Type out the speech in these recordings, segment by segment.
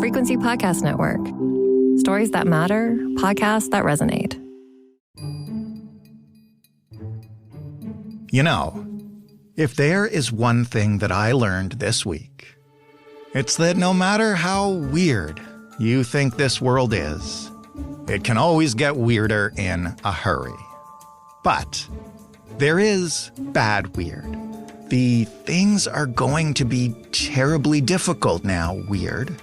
Frequency Podcast Network. Stories that matter, podcasts that resonate. You know, if there is one thing that I learned this week, it's that no matter how weird you think this world is, it can always get weirder in a hurry. But there is bad weird. The things are going to be terribly difficult now weird.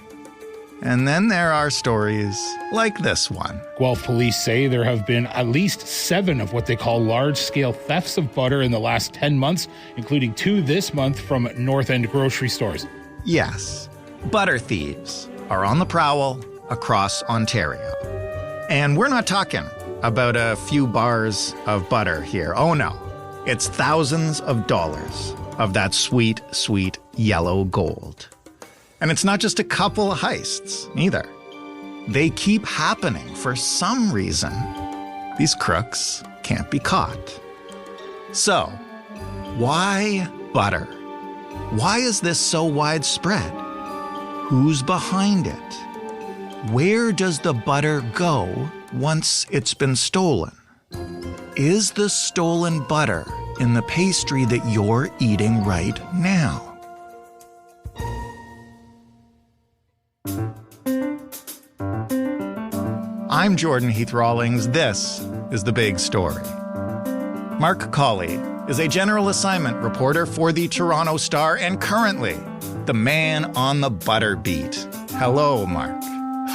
And then there are stories like this one. Guelph police say there have been at least 7 of what they call large-scale thefts of butter in the last 10 months, including 2 this month from North End grocery stores. Yes, butter thieves are on the prowl across Ontario. And we're not talking about a few bars of butter here. Oh no, it's thousands of dollars of that sweet, sweet yellow gold. And it's not just a couple of heists either. They keep happening for some reason. These crooks can't be caught. So, why butter? Why is this so widespread? Who's behind it? Where does the butter go once it's been stolen? Is the stolen butter in the pastry that you're eating right now? I'm Jordan Heath Rawlings. This is The Big Story. Mark Colley is a general assignment reporter for the Toronto Star and currently the man on the butter beat. Hello, Mark.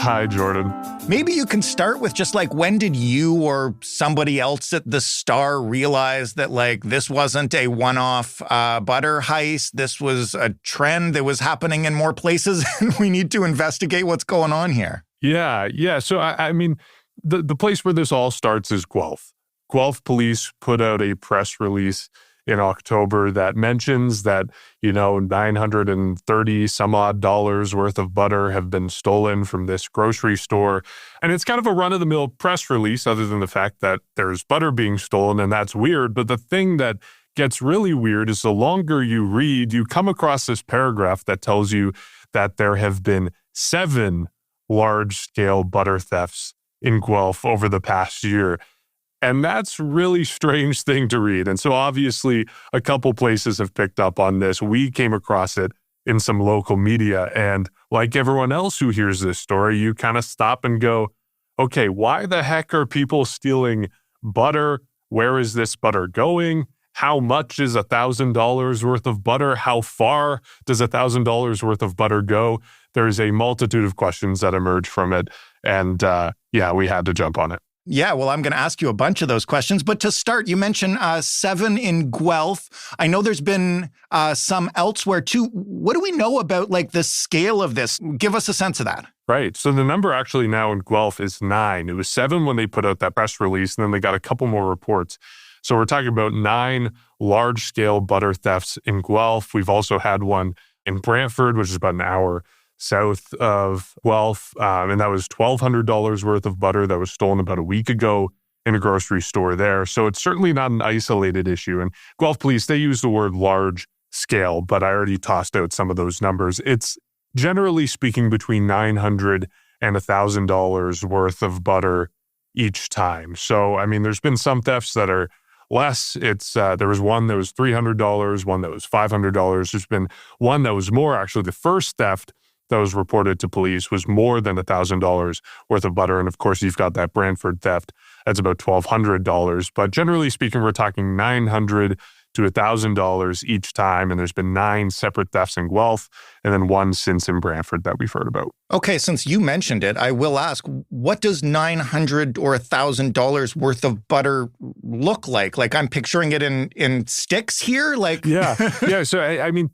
Hi, Jordan. Maybe you can start with just when did you or somebody else at the Star realize that this wasn't a one-off butter heist? This was a trend that was happening in more places and we need to investigate what's going on here. Yeah. So, I mean, the place where this all starts is Guelph. Guelph police put out a press release in October that mentions that, $930 some odd worth of butter have been stolen from this grocery store. And it's kind of a run-of-the-mill press release other than the fact that there's butter being stolen, and that's weird. But the thing that gets really weird is the longer you read, you come across this paragraph that tells you that there have been 7 large-scale butter thefts in Guelph over the past year. And that's a really strange thing to read. And so obviously a couple places have picked up on this. We came across it in some local media. And like everyone else who hears this story, you kind of stop and go, okay, why the heck are people stealing butter? Where is this butter going? How much is $1,000 worth of butter? How far does $1,000 worth of butter go? There's a multitude of questions that emerge from it. And we had to jump on it. Yeah, well, I'm going to ask you a bunch of those questions. But to start, you mentioned 7 in Guelph. I know there's been some elsewhere too. What do we know about the scale of this? Give us a sense of that. Right. So the number actually now in Guelph is 9. It was 7 when they put out that press release, and then they got a couple more reports. So we're talking about 9 large-scale butter thefts in Guelph. We've also had one in Brantford, which is about an hour south of Guelph, and that was $1,200 worth of butter that was stolen about a week ago in a grocery store there. So it's certainly not an isolated issue. And Guelph police, they use the word large scale, but I already tossed out some of those numbers. It's generally speaking between $900 and $1,000 worth of butter each time. So, I mean, there's been some thefts that are less. There was one that was $300, one that was $500. There's been one that was more. Actually, the first theft that was reported to police was more than $1,000 worth of butter. And of course, you've got that Brantford theft. That's about $1,200. But generally speaking, we're talking $900 to $1,000 each time. And there's been 9 separate thefts in Guelph and then 1 since in Brantford that we've heard about. Okay, since you mentioned it, I will ask, what does $900 or $1,000 worth of butter look like? I'm picturing it in sticks here? Yeah. So, I mean,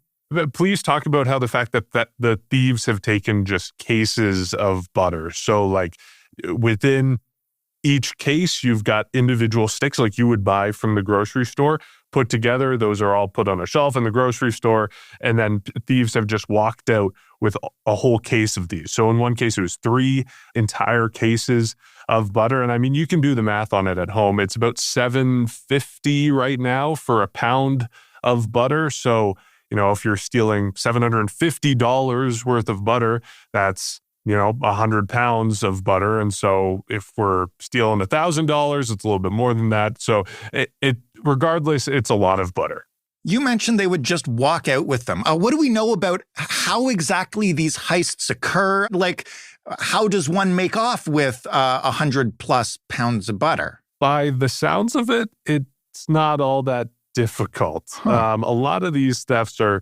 please talk about how the fact that the thieves have taken just cases of butter. So within each case, you've got individual sticks like you would buy from the grocery store put together. Those are all put on a shelf in the grocery store. And then thieves have just walked out with a whole case of these. So in one case, it was 3 entire cases of butter. And I mean, you can do the math on it at home. It's about $7.50 right now for a pound of butter. So if you're stealing $750 worth of butter, that's 100 pounds of butter. And so if we're stealing $1,000, it's a little bit more than that. So regardless, it's a lot of butter. You mentioned they would just walk out with them. What do we know about how exactly these heists occur? Like, how does one make off with 100 plus pounds of butter? By the sounds of it, it's not all that difficult. A lot of these thefts are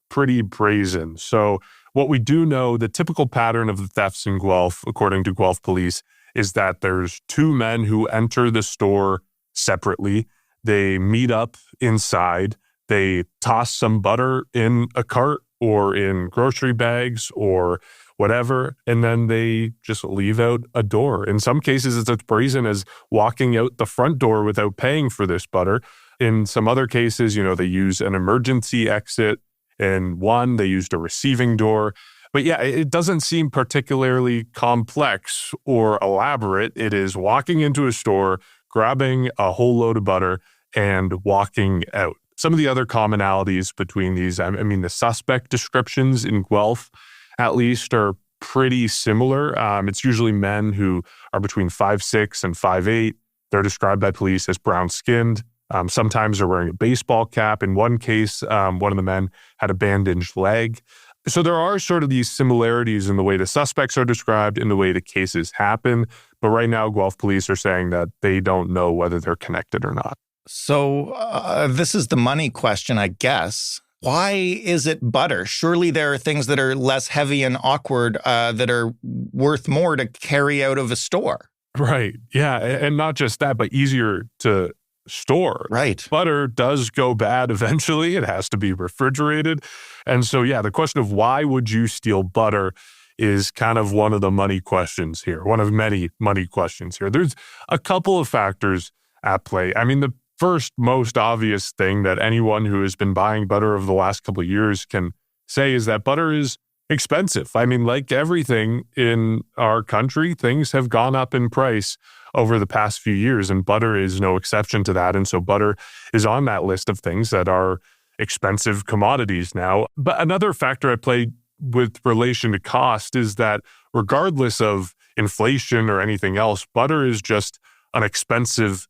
pretty brazen. So what we do know, the typical pattern of the thefts in Guelph, according to Guelph police, is that there's two men who enter the store separately. They meet up inside. They toss some butter in a cart or in grocery bags or whatever, and then they just leave out a door. In some cases, it's as brazen as walking out the front door without paying for this butter. In some other cases, they use an emergency exit. In one, they used a receiving door. But yeah, it doesn't seem particularly complex or elaborate. It is walking into a store, grabbing a whole load of butter, and walking out. Some of the other commonalities between these, the suspect descriptions in Guelph, at least, are pretty similar. It's usually men who are between 5'6" and 5'8". They're described by police as brown-skinned. Sometimes they're wearing a baseball cap. In one case, one of the men had a bandaged leg. So there are sort of these similarities in the way the suspects are described, in the way the cases happen. But right now, Guelph police are saying that they don't know whether they're connected or not. So this is the money question, I guess. Why is it butter? Surely there are things that are less heavy and awkward that are worth more to carry out of a store. Right. Yeah. And not just that, but easier to store. Right. Butter does go bad eventually. It has to be refrigerated. And so, yeah, the question of why would you steal butter is kind of one of the money questions here, one of many money questions here. There's a couple of factors at play. The first most obvious thing that anyone who has been buying butter over the last couple of years can say is that butter is expensive. Like everything in our country, things have gone up in price over the past few years, and butter is no exception to that. And so butter is on that list of things that are expensive commodities now. But another factor at play with relation to cost is that regardless of inflation or anything else, butter is just an expensive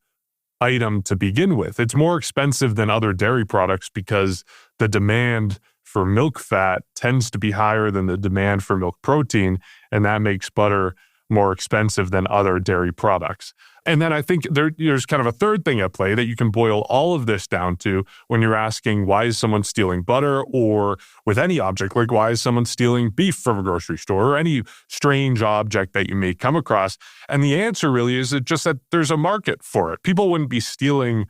item to begin with. It's more expensive than other dairy products because the demand for milk fat tends to be higher than the demand for milk protein, and that makes butter more expensive than other dairy products. And then I think there's kind of a third thing at play that you can boil all of this down to when you're asking why is someone stealing butter, or with any object, like why is someone stealing beef from a grocery store or any strange object that you may come across. And the answer really is just that there's a market for it. People wouldn't be stealing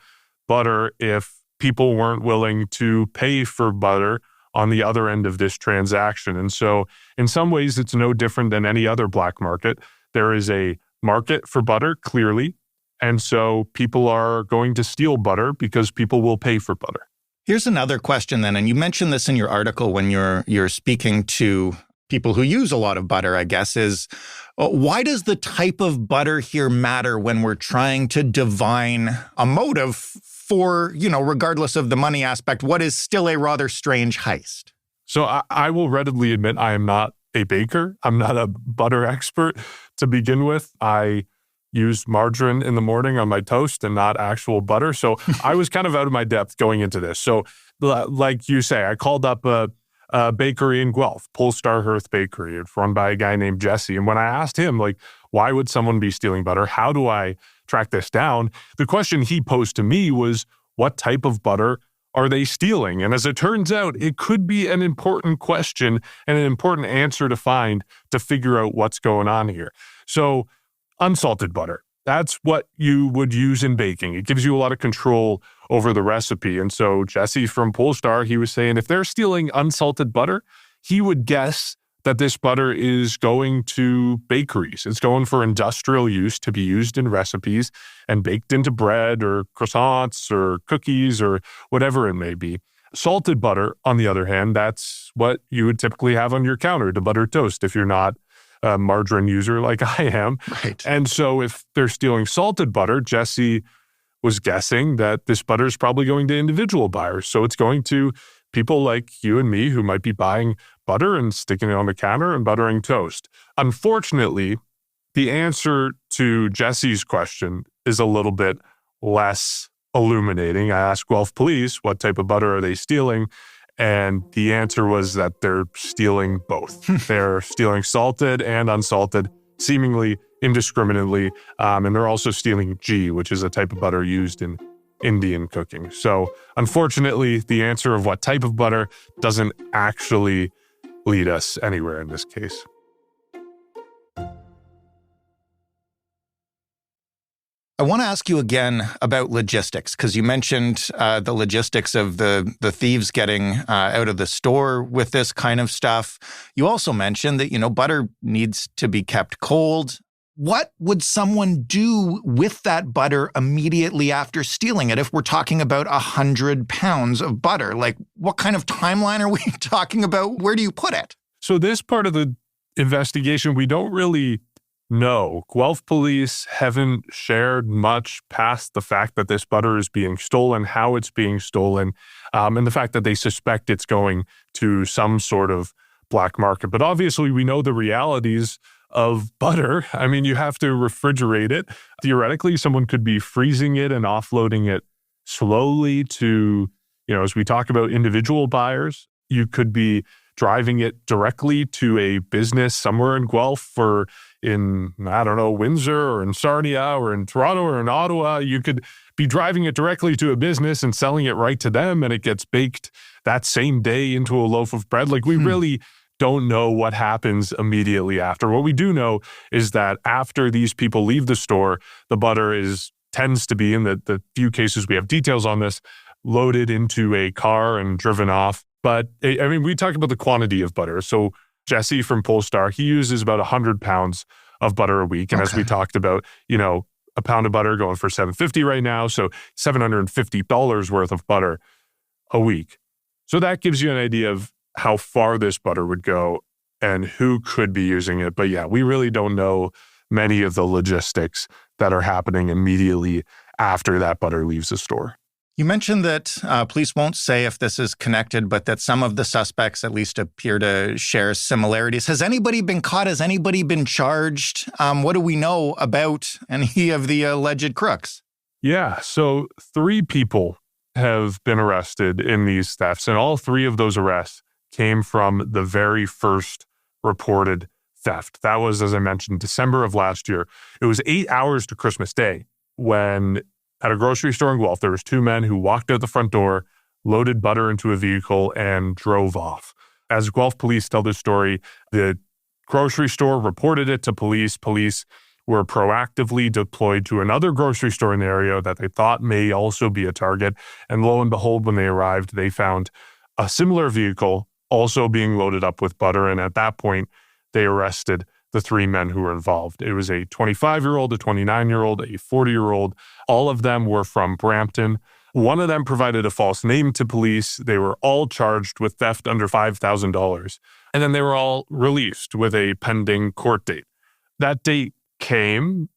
butter if people weren't willing to pay for butter on the other end of this transaction. And so in some ways, it's no different than any other black market. There is a market for butter, clearly. And so people are going to steal butter because people will pay for butter. Here's another question then, and you mentioned this in your article when you're speaking to people who use a lot of butter, I guess, is why does the type of butter here matter when we're trying to divine a motive for, regardless of the money aspect, what is still a rather strange heist? So I will readily admit I am not a baker. I'm not a butter expert to begin with. I use margarine in the morning on my toast and not actual butter. So I was kind of out of my depth going into this. So like you say, I called up a bakery in Guelph, Polestar Hearth Bakery. It's run by a guy named Jesse. And when I asked him, why would someone be stealing butter? How do I track this down? The question he posed to me was, what type of butter are they stealing? And as it turns out, it could be an important question and an important answer to find to figure out what's going on here. So unsalted butter, that's what you would use in baking. It gives you a lot of control over the recipe. And so Jesse from Polestar, he was saying if they're stealing unsalted butter, he would guess that this butter is going to bakeries. It's going for industrial use to be used in recipes and baked into bread or croissants or cookies or whatever it may be. Salted butter, on the other hand, that's what you would typically have on your counter to butter toast if you're not a margarine user like I am. Right. And so if they're stealing salted butter, Jesse was guessing that this butter is probably going to individual buyers. So it's going to people like you and me who might be buying butter and sticking it on the counter and buttering toast. Unfortunately, the answer to Jesse's question is a little bit less illuminating. I asked Guelph police, what type of butter are they stealing? And the answer was that they're stealing both. They're stealing salted and unsalted, seemingly indiscriminately. And they're also stealing ghee, which is a type of butter used in Indian cooking. So unfortunately, the answer of what type of butter doesn't actually lead us anywhere in this case. I want to ask you again about logistics, because you mentioned the logistics of the thieves getting out of the store with this kind of stuff. You also mentioned that, butter needs to be kept cold. What would someone do with that butter immediately after stealing it if we're talking about 100 pounds of butter? Like, what kind of timeline are we talking about? Where do you put it? So this part of the investigation, we don't really know. Guelph police haven't shared much past the fact that this butter is being stolen, how it's being stolen, and the fact that they suspect it's going to some sort of black market. But obviously, we know the realities of butter. I mean, you have to refrigerate it. Theoretically, someone could be freezing it and offloading it slowly to, as we talk about individual buyers, you could be driving it directly to a business somewhere in Guelph or in, Windsor or in Sarnia or in Toronto or in Ottawa. You could be driving it directly to a business and selling it right to them, and it gets baked that same day into a loaf of bread. Like, we really don't know what happens immediately after. What we do know is that after these people leave the store, the butter tends to be, in the few cases we have details on this, loaded into a car and driven off. But we talk about the quantity of butter. So Jesse from Polestar, he uses about 100 pounds of butter a week. And as we talked about, a pound of butter going for $7.50 right now. So $750 worth of butter a week. So that gives you an idea of how far this butter would go and who could be using it. But yeah, we really don't know many of the logistics that are happening immediately after that butter leaves the store. You mentioned that police won't say if this is connected, but that some of the suspects at least appear to share similarities. Has anybody been caught? Has anybody been charged? What do we know about any of the alleged crooks? Yeah, so 3 people have been arrested in these thefts, and all 3 of those arrests came from the very first reported theft. That was, as I mentioned, December of last year. It was 8 hours to Christmas Day when, at a grocery store in Guelph, there was 2 men who walked out the front door, loaded butter into a vehicle, and drove off. As Guelph police tell this story, the grocery store reported it to police. Police were proactively deployed to another grocery store in the area that they thought may also be a target. And lo and behold, when they arrived, they found a similar vehicle also being loaded up with butter. And at that point, they arrested the 3 men who were involved. It was a 25-year-old, a 29-year-old, a 40-year-old. All of them were from Brampton. One of them provided a false name to police. They were all charged with theft under $5,000. And then they were all released with a pending court date. That date came,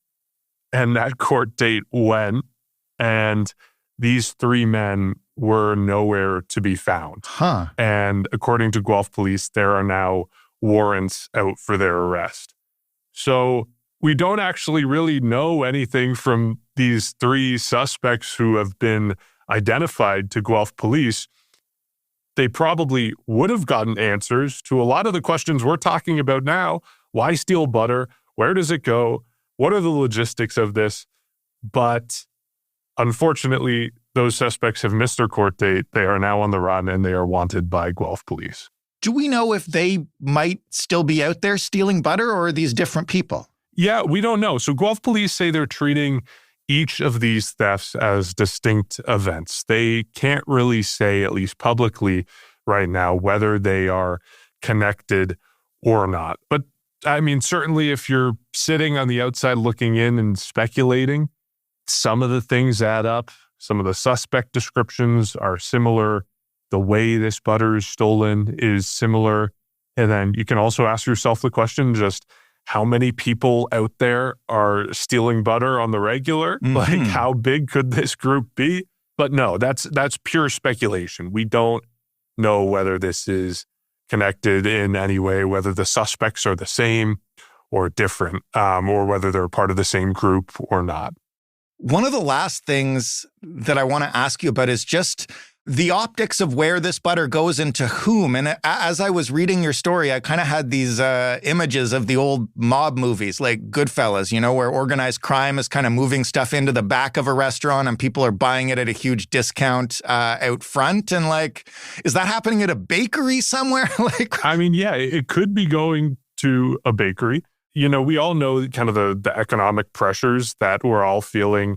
and that court date went, and these 3 men were nowhere to be found. And according to Guelph police, there are now warrants out for their arrest. So we don't actually really know anything from these 3 suspects who have been identified to Guelph police. They probably would have gotten answers to a lot of the questions we're talking about now. Why steal butter? Where does it go? What are the logistics of this? But unfortunately, those suspects have missed their court date. They are now on the run, and they are wanted by Guelph police. Do we know if they might still be out there stealing butter, or are these different people? Yeah, we don't know. So Guelph police say they're treating each of these thefts as distinct events. They can't really say, at least publicly right now, whether they are connected or not. But certainly if you're sitting on the outside looking in and speculating, some of the things add up. Some of the suspect descriptions are similar. The way this butter is stolen is similar. And then you can also ask yourself the question, just how many people out there are stealing butter on the regular? Like, how big could this group be? But no, that's pure speculation. We don't know whether this is connected in any way, whether the suspects are the same or different, or whether they're part of the same group or not. One of the last things that I want to ask you about is just the optics of where this butter goes into whom. And as I was reading your story, I kind of had these images of the old mob movies like Goodfellas, where organized crime is kind of moving stuff into the back of a restaurant and people are buying it at a huge discount out front. And is that happening at a bakery somewhere? Yeah, it could be going to a bakery. We all know kind of the economic pressures that we're all feeling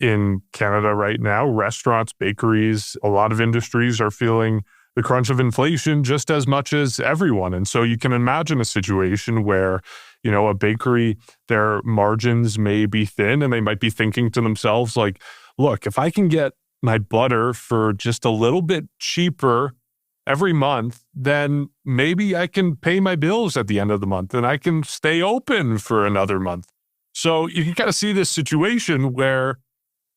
in Canada right now. Restaurants, bakeries, a lot of industries are feeling the crunch of inflation just as much as everyone. And so you can imagine a situation where, a bakery, their margins may be thin and they might be thinking to themselves like, look, if I can get my butter for just a little bit cheaper every month, then maybe I can pay my bills at the end of the month and I can stay open for another month. So you can kind of see this situation where,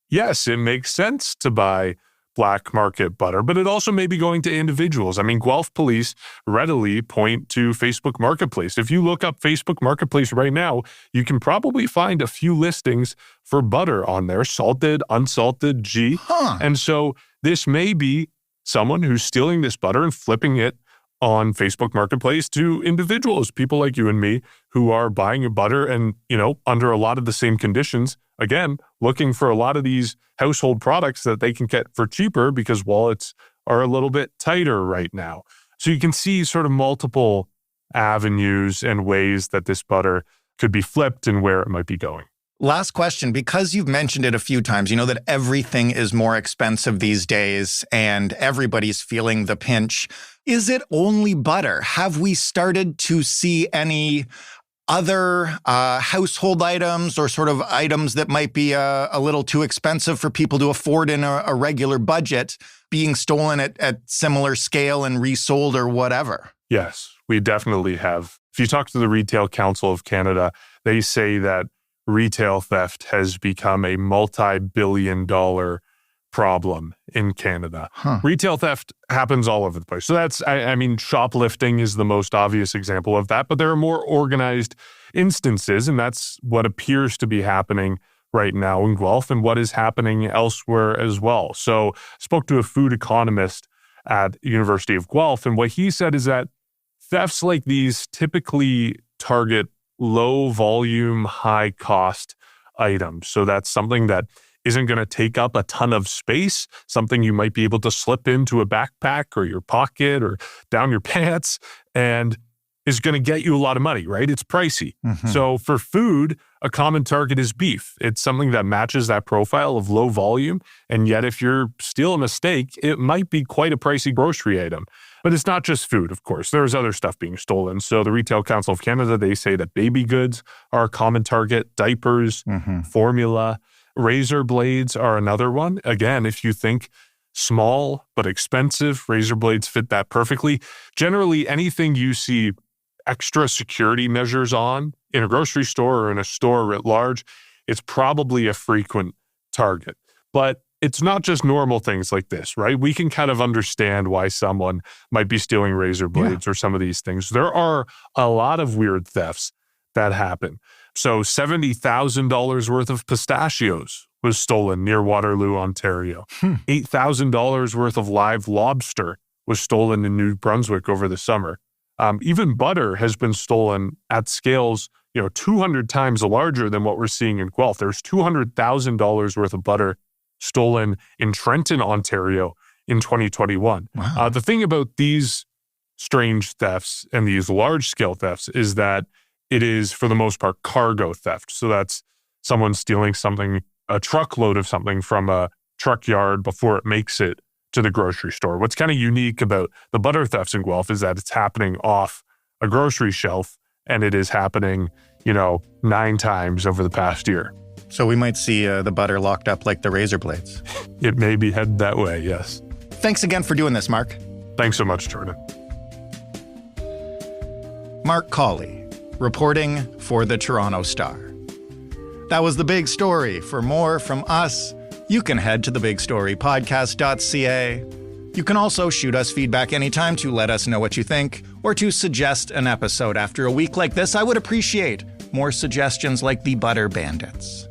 yes, it makes sense to buy black market butter, but it also may be going to individuals. Guelph police readily point to Facebook Marketplace. If you look up Facebook Marketplace right now, you can probably find a few listings for butter on there, salted, unsalted, G. And so this may be someone who's stealing this butter and flipping it on Facebook Marketplace to individuals, people like you and me, who are buying your butter and, under a lot of the same conditions, again, looking for a lot of these household products that they can get for cheaper because wallets are a little bit tighter right now. So you can see sort of multiple avenues and ways that this butter could be flipped and where it might be going. Last question, because you've mentioned it a few times, that everything is more expensive these days and everybody's feeling the pinch. Is it only butter? Have we started to see any other household items or sort of items that might be a little too expensive for people to afford in a regular budget being stolen at similar scale and resold or whatever? Yes, we definitely have. If you talk to the Retail Council of Canada, they say that retail theft has become a multi-billion-dollar problem in Canada. Retail theft happens all over the place. So that's, shoplifting is the most obvious example of that, but there are more organized instances, and that's what appears to be happening right now in Guelph and what is happening elsewhere as well. So I spoke to a food economist at the University of Guelph, and what he said is that thefts like these typically target low volume, high cost items. So that's something that isn't going to take up a ton of space, something you might be able to slip into a backpack or your pocket or down your pants and is going to get you a lot of money, right? It's pricey. So for food, a common target is beef. It's something that matches that profile of low volume. And yet if you're stealing a steak, it might be quite a pricey grocery item. But it's not just food, of course. There's other stuff being stolen. So the Retail Council of Canada, they say that baby goods are a common target, diapers, formula, razor blades are another one. Again, if you think small but expensive, razor blades fit that perfectly. Generally, anything you see extra security measures on in a grocery store or in a store writ large, it's probably a frequent target. But it's not just normal things like this, right? We can kind of understand why someone might be stealing razor blades or some of these things. There are a lot of weird thefts that happen. So $70,000 worth of pistachios was stolen near Waterloo, Ontario. $8,000 worth of live lobster was stolen in New Brunswick over the summer. Even butter has been stolen at scales, 200 times larger than what we're seeing in Guelph. There's $200,000 worth of butter stolen in Trenton, Ontario in 2021. Wow. The thing about these strange thefts and these large-scale thefts is that it is, for the most part, cargo theft. So that's someone stealing something, a truckload of something from a truck yard before it makes it to the grocery store. What's kind of unique about the butter thefts in Guelph is that it's happening off a grocery shelf, and it is happening, 9 times over the past year. So we might see the butter locked up like the razor blades. It may be headed that way, yes. Thanks again for doing this, Mark. Thanks so much, Jordan. Mark Colley, reporting for the Toronto Star. That was The Big Story. For more from us, you can head to thebigstorypodcast.ca. You can also shoot us feedback anytime to let us know what you think, or to suggest an episode. After a week like this, I would appreciate more suggestions like the Butter Bandits.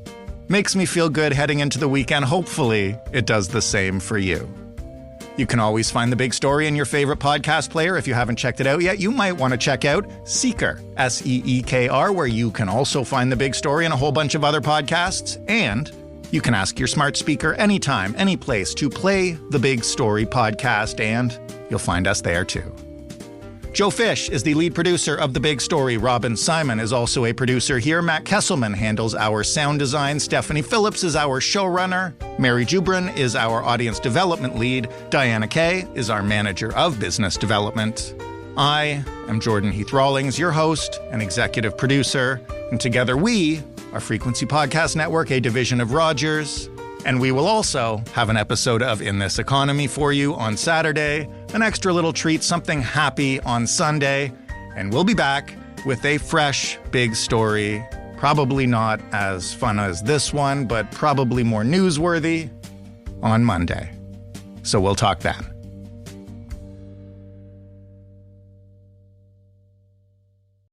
Makes me feel good heading into the weekend. Hopefully, it does the same for you. You can always find The Big Story in your favorite podcast player. If you haven't checked it out yet, you might want to check out Seeker, Seekr, where you can also find The Big Story and a whole bunch of other podcasts. And you can ask your smart speaker anytime, any place to play The Big Story podcast, and you'll find us there too. Joe Fish is the lead producer of The Big Story. Robin Simon is also a producer here. Matt Kesselman handles our sound design. Stephanie Phillips is our showrunner. Mary Jubrin is our audience development lead. Diana Kay is our manager of business development. I am Jordan Heath-Rawlings, your host and executive producer. And together we are Frequency Podcast Network, a division of Rogers. And we will also have an episode of In This Economy for you on Saturday, an extra little treat, something happy on Sunday, and we'll be back with a fresh big story, probably not as fun as this one, but probably more newsworthy on Monday. So we'll talk then.